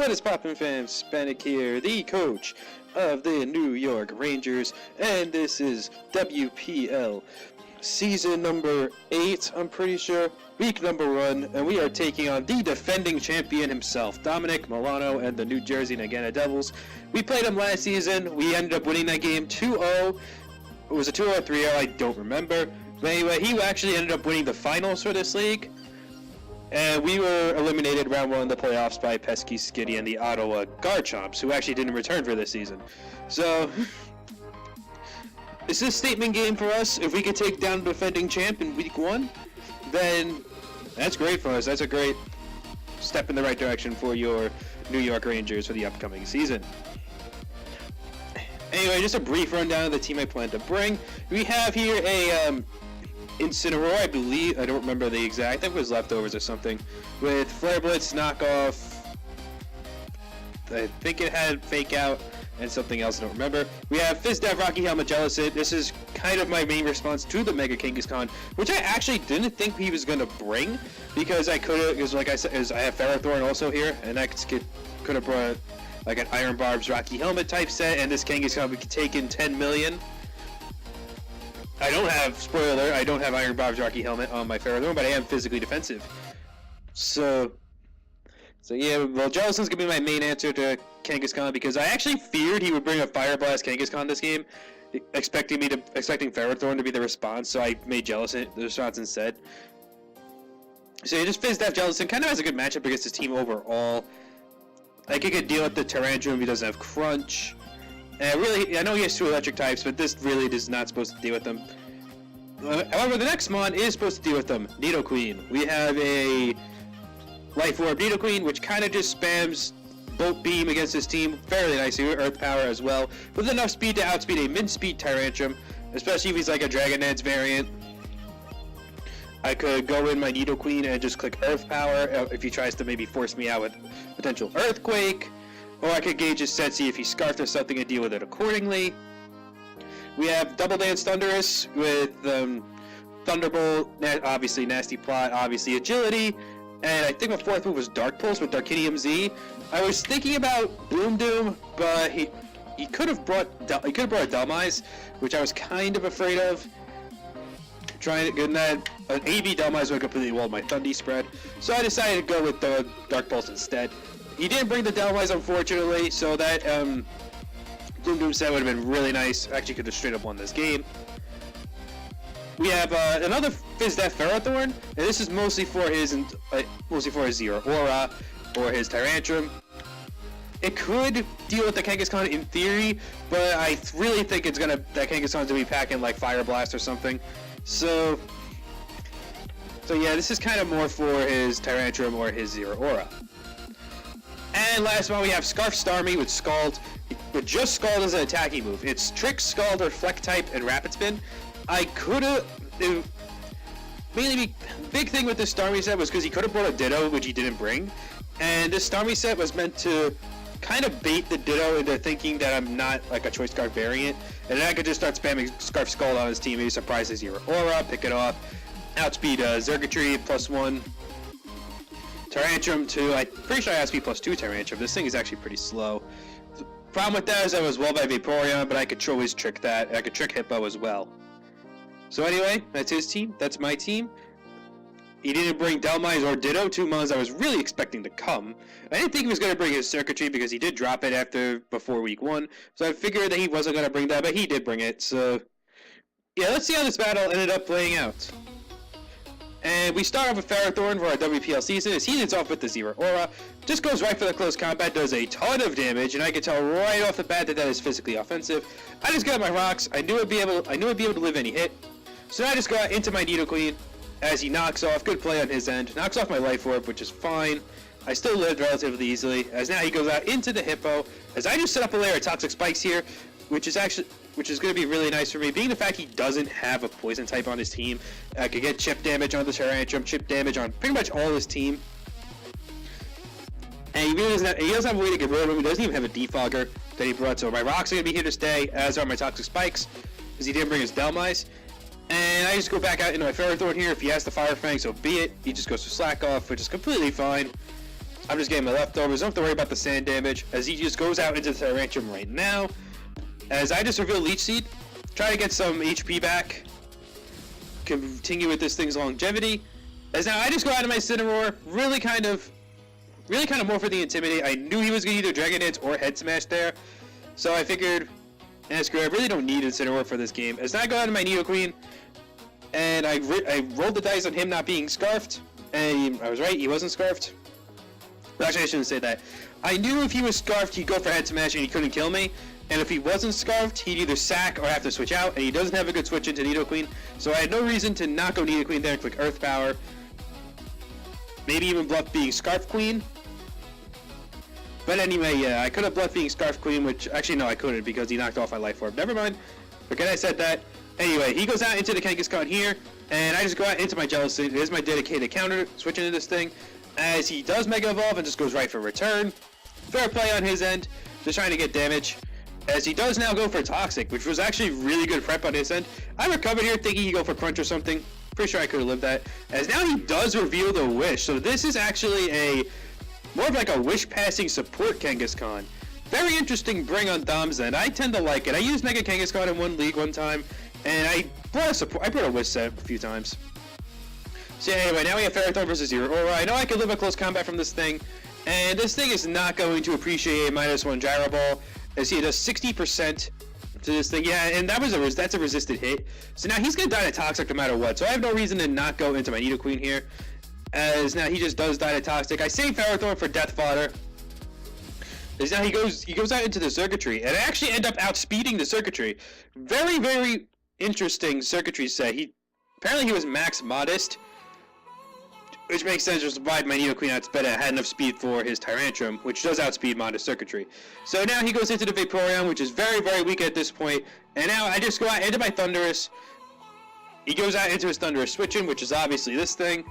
What is poppin', fam? Spanik here, the coach of the New York Rangers, and this is WPL season number 8, I'm pretty sure, week number 1, and we are taking on the defending champion himself, Dominic Milano and the New Jersey Naganadevils. We played him last season. We ended up winning that game 2-0. It was a 2-0 or 3-0, I don't remember. But anyway, he actually ended up winning the finals for this league. And we were eliminated round 1 in the playoffs by Pesky Skitty and the Ottawa Garchomps, who actually didn't return for this season. So, this is a statement game for us. If we could take down the defending champ in week 1, then that's great for us. That's a great step in the right direction for your New York Rangers for the upcoming season. Anyway, just a brief rundown of the team I plan to bring. We have here a Incineroar, I believe. I don't remember the exact. I think it was leftovers or something. With Flare Blitz, Knockoff. I think it had Fake Out and something else. I don't remember. We have FizzDev, Rocky Helmet, Jellicent. This is kind of my main response to the Mega Kangaskhan, which I actually didn't think he was going to bring, because I could have, because like I said, I have Ferrothorn also here, and I could have brought like an Iron Barbs Rocky Helmet type set, and this Kangaskhan we could take in 10 million. I don't have, spoiler, I don't have Iron Barbs Rocky Helmet on my Ferrothorn, but I am physically defensive. So yeah, well, Jellicent's gonna be my main answer to Kangaskhan, because I actually feared he would bring a Fire Blast Kangaskhan this game, expecting Ferrothorn to be the response, so I made Jellicent the response instead. So you just FizzDev Jellicent kind of has a good matchup against his team overall. Like, he could deal with the Tarantrum if he doesn't have Crunch. Really, I know he has 2 electric types, but this really is not supposed to deal with them. However, the next mon is supposed to deal with them. Nidoqueen. We have a Life Orb Nidoqueen, which kind of just spams Bolt Beam against his team fairly nicely, with Earth Power as well, with enough speed to outspeed a min-speed Tyrantrum, especially if he's like a Dragonad's variant. I could go in my Nidoqueen and just click Earth Power if he tries to maybe force me out with potential Earthquake. Or I could gauge his Sensi if he Scarfed or something and deal with it accordingly. We have Double Dance Thunderous with Thunderbolt, obviously Nasty Plot, obviously Agility, and I think my 4th move was Dark Pulse with Darkinium Z. I was thinking about Bloom Doom, but he could have brought a Delmise, which I was kind of afraid of. Trying to get that an AB Delmise would completely wall my Thundy spread, so I decided to go with the Dark Pulse instead. He didn't bring the Delmise, unfortunately, so that Bloom Doom set would have been really nice. Actually, could have straight up won this game. We have another FizzDev Ferrothorn, and this is mostly for his Zero Aura or his Tyrantrum. It could deal with the Kangaskhan in theory, but I really think that Kangaskhan's gonna be packing like Fire Blast or something. So yeah, this is kind of more for his Tyrantrum or his Zero Aura. And last one, we have Scarf Starmie with Scald. With just Scald as an attacking move. It's Trick, Scald, or Fleck type, and Rapid Spin. I could have... Mainly, big thing with this Starmie set was because he could have brought a Ditto, which he didn't bring. And this Starmie set was meant to kind of bait the Ditto into thinking that I'm not like a Choice Scarf variant. And then I could just start spamming Scarf Scald on his team, maybe surprise his Zero Aura, pick it off, outspeed Zergatry, +1. Tyrantrum 2, I'm pretty sure I outspeed +2 Tyrantrum. This thing is actually pretty slow. The problem with that is I was well by Vaporeon, but I could always trick that. I could trick Hippo as well. So anyway, that's his team. That's my team. He didn't bring Delmise or Ditto, 2 mons I was really expecting to come. I didn't think he was going to bring his Circuitry because he did drop it before week 1. So I figured that he wasn't going to bring that, but he did bring it. So yeah, let's see how this battle ended up playing out. And we start off with Ferrothorn for our WPL season. As he leads off with the Zero Aura, just goes right for the close combat, does a ton of damage, and I can tell right off the bat that is physically offensive. I just got my rocks. I knew it'd be able to live any hit. So now I just got into my Nidoqueen as he knocks off. Good play on his end. Knocks off my Life Orb, which is fine. I still lived relatively easily. As now he goes out into the Hippo. As I just set up a layer of Toxic Spikes here, which is going to be really nice for me, being the fact he doesn't have a poison type on his team. I could get chip damage on the Tyrantrum, chip damage on pretty much all his team. And he really doesn't have a way to get rid of him. He doesn't even have a Defogger that he brought, so my rocks are going to be here to stay, as are my Toxic Spikes, because he didn't bring his Delmise. And I just go back out into my Ferrothorn here. If he has the Fire Fang, so be it. He just goes to Slack Off, which is completely fine. I'm just getting my leftovers. Don't have to worry about the sand damage, as he just goes out into the Tyrantrum right now. As I just reveal Leech Seed, try to get some HP back, continue with this thing's longevity. As now I just go out of my Incineroar, really kind of more for the Intimidate. I knew he was going to either Dragon Dance or Head Smash there, so I figured, screw it, I really don't need Incineroar for this game. As now I go out of my Nidoqueen, and I rolled the dice on him not being Scarfed, and I was right, he wasn't Scarfed. Actually, I shouldn't say that. I knew if he was Scarfed, he'd go for Head Smash and he couldn't kill me. And if he wasn't Scarfed, he'd either sack or have to switch out, and he doesn't have a good switch into Nidoqueen. So I had no reason to not go Nidoqueen there and click Earth Power. Maybe even bluff being Scarf Queen. But anyway, yeah, I could have bluffed being Scarf Queen, which, actually no, I couldn't because he knocked off my Life Orb. Never mind. Forget I said that. Anyway, he goes out into the Kangaskhan here, and I just go out into my Jellicent. It is my dedicated counter, switching into this thing. As he does Mega Evolve and just goes right for return. Fair play on his end, just trying to get damage. As he does now go for Toxic, which was actually really good prep on his end. I recovered here thinking he'd go for Crunch or something. Pretty sure I could have lived that. As now he does reveal the Wish. So this is actually more of like a Wish passing support Kangaskhan. Very interesting bring on Dom's end. I tend to like it. I used Mega Kangaskhan in one league one time, and I brought a Wish set a few times. So anyway, now we have Ferrothorn versus Aurora. I know I can live a close combat from this thing, and this thing is not going to appreciate a -1 Gyro Ball, as he does 60% to this thing. Yeah, and that's a resisted hit. So now he's going to die to Toxic no matter what, so I have no reason to not go into my Nidoqueen here, as now he just does die to Toxic. I save Ferrothorn for Death Fodder, as now he goes out into the Circuitry, and I actually end up outspeeding the Circuitry. Very, very interesting Circuitry set. Apparently he was max Modest, which makes sense just why my Nidoqueen outsped it. Had enough speed for his Tyrantrum, which does outspeed Modest Circuitry. So now he goes into the Vaporeon, which is very, very weak at this point. And now I just go out into my Thundurus. He goes out into his Thundurus switching, which is obviously this thing.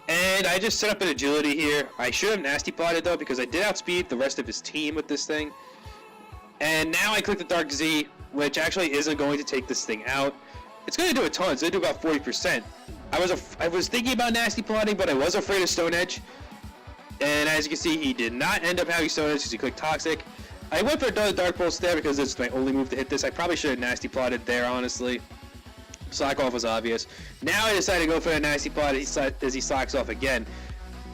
And I just set up an Agility here. I should have Nasty Plotted though, because I did outspeed the rest of his team with this thing. And now I click the Dark Z, which actually isn't going to take this thing out. It's going to do a ton. It's going to do about 40%. I was thinking about Nasty Plotting, but I was afraid of Stone Edge. And as you can see, he did not end up having Stone Edge because he clicked Toxic. I went for another Dark Pulse there because it's my only move to hit this. I probably should have Nasty Plotted there, honestly. Slack Off was obvious. Now I decided to go for a Nasty Plot as he slacks off again.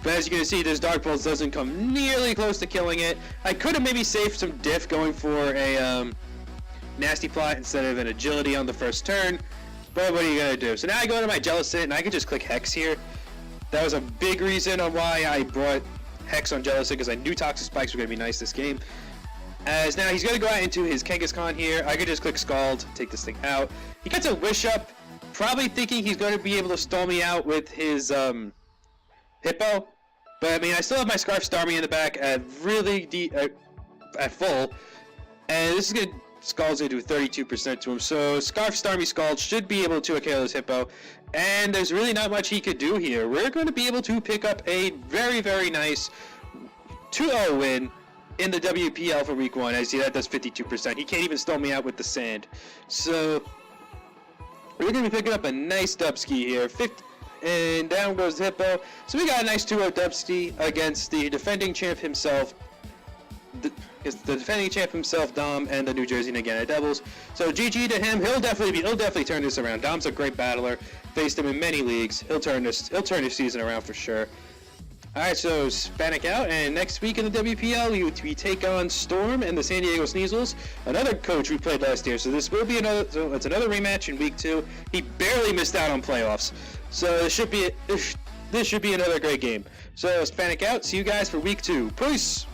But as you can see, this Dark Pulse doesn't come nearly close to killing it. I could have maybe saved some diff going for a Nasty Plot instead of an Agility on the first turn. But what are you going to do? So now I go to my Jellicent, and I can just click Hex here. That was a big reason on why I brought Hex on Jellicent, because I knew Toxic Spikes were going to be nice this game. As now he's going to go out into his Kangaskhan here. I could just click Scald, take this thing out. He gets a Wish Up, probably thinking he's going to be able to stall me out with his Hippo. But I mean, I still have my Scarf Starmie in the back at at full. And this is going to Scald's going to do 32% to him, so Scarf Starmie Scald should be able to KO this Hippo, and there's really not much he could do here. We're going to be able to pick up a very, very nice 2-0 win in the WPL for Week 1. As you see, that does 52%. He can't even stall me out with the sand. So, we're going to be picking up a nice Dubski here. And down goes the Hippo. So we got a nice 2-0 Dubski against the defending champ himself, the defending champ himself, Dom, and the New Jersey Naganadevils. So GG to him. He'll definitely turn this around. Dom's a great battler. Faced him in many leagues. He'll turn his season around for sure. All right, so Spanic out, and next week in the WPL, we take on Storm and the San Diego Sneasels, another coach we played last year. So this will be another rematch in Week 2. He barely missed out on playoffs, so this should be another great game. So Spanic out. See you guys for Week 2. Peace.